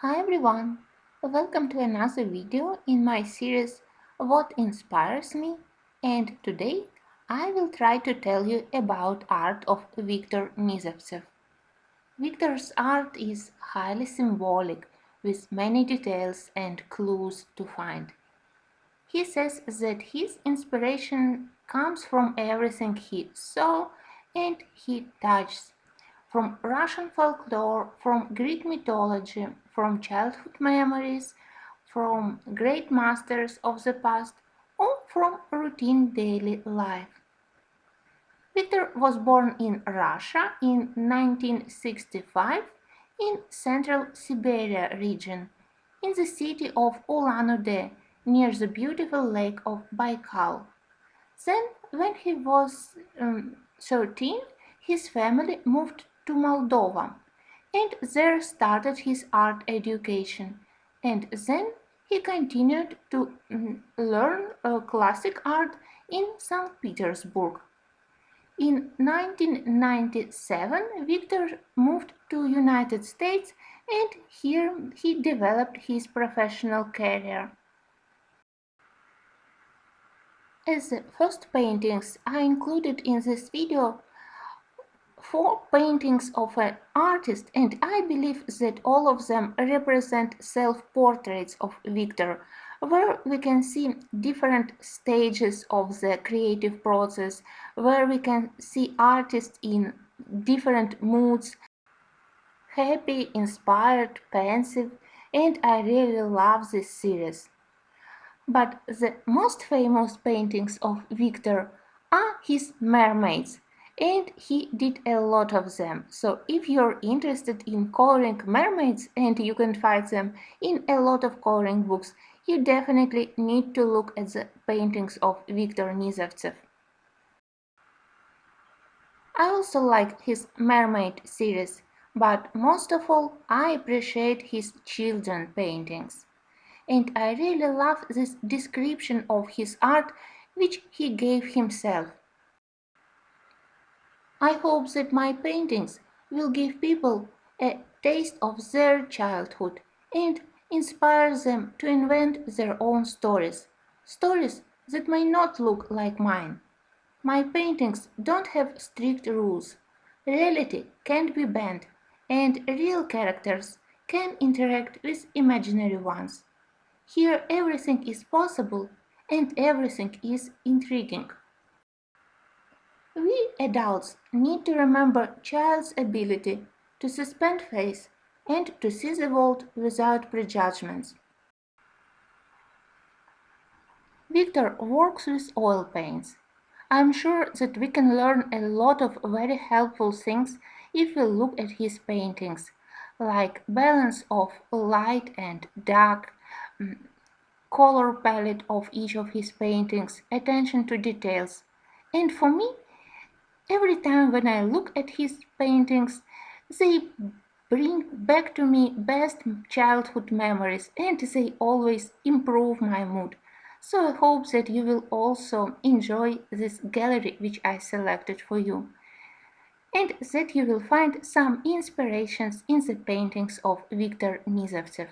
Hi everyone, welcome to another video in my series What Inspires Me, and today I will try to tell you about art of Victor Nizovtsev. Victor's art is highly symbolic with many details and clues to find. He says that his inspiration comes from everything he saw and he touches, from Russian folklore, from Greek mythology, from childhood memories, from great masters of the past, or from routine daily life. Victor was born in Russia in 1965 in Central Siberia region, in the city of Ulan-Ude, near the beautiful lake of Baikal. Then, when he was 13, his family moved to Moldova and there started his art education. And then he continued to learn classic art in St. Petersburg. In 1997, Victor moved to United States and here he developed his professional career. As the first paintings I included in this video, four paintings of an artist, and I believe that all of them represent self-portraits of Victor, where we can see different stages of the creative process, where we can see artists in different moods, happy, inspired, pensive, and I really love this series. But the most famous paintings of Victor are his mermaids, and he did a lot of them. So if you're interested in coloring mermaids, and you can find them in a lot of coloring books, you definitely need to look at the paintings of Victor Nizovtsev. I also like his mermaid series, but most of all I appreciate his children paintings. And I really love this description of his art which he gave himself. I hope that my paintings will give people a taste of their childhood and inspire them to invent their own stories, stories that may not look like mine. My paintings don't have strict rules. Reality can't be bent, and real characters can interact with imaginary ones. Here everything is possible and everything is intriguing. We adults need to remember child's ability to suspend faith and to see the world without prejudgments. Victor works with oil paints. I'm sure that we can learn a lot of very helpful things if we look at his paintings, like balance of light and dark, color palette of each of his paintings, attention to details. And for me, every time when I look at his paintings, they bring back to me best childhood memories and they always improve my mood. So I hope that you will also enjoy this gallery which I selected for you and that you will find some inspirations in the paintings of Victor Nizovtsev.